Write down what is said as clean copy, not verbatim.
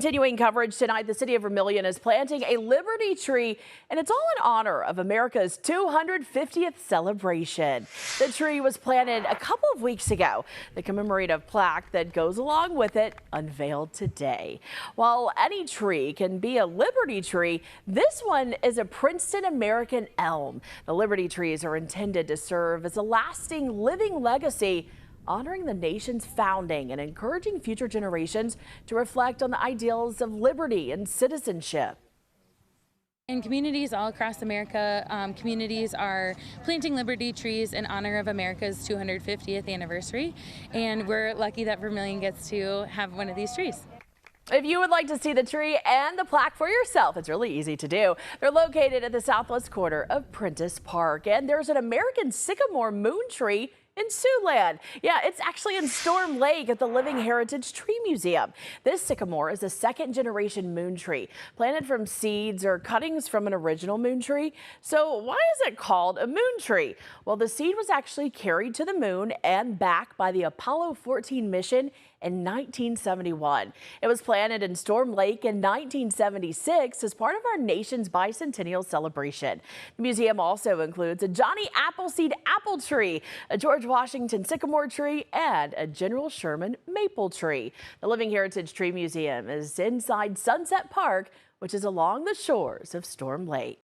Continuing coverage tonight, the city of Vermillion is planting a Liberty tree, and it's all in honor of America's 250th celebration. The tree was planted a couple of weeks ago. The commemorative plaque that goes along with it unveiled today. While any tree can be a Liberty tree, this one is a Princeton American elm. The Liberty trees are intended to serve as a lasting living legacy, honoring the nation's founding and encouraging future generations to reflect on the ideals of liberty and citizenship. In communities all across America, communities are planting Liberty trees in honor of America's 250th anniversary, and we're lucky that Vermillion gets to have one of these trees. If you would like to see the tree and the plaque for yourself, it's really easy to do. They're located at the southwest corner of Prentice Park, and there's an American sycamore moon tree in Siouxland. Yeah, it's actually in Storm Lake at the Living Heritage Tree Museum. This sycamore is a second-generation moon tree, planted from seeds or cuttings from an original moon tree. So why is it called a moon tree? Well, the seed was actually carried to the moon and back by the Apollo 14 mission in 1971. It was planted in Storm Lake in 1976 as part of our nation's bicentennial celebration. The museum also includes a Johnny Appleseed apple tree, a George Washington sycamore tree, and a General Sherman maple tree. The Living Heritage Tree Museum is inside Sunset Park, which is along the shores of Storm Lake.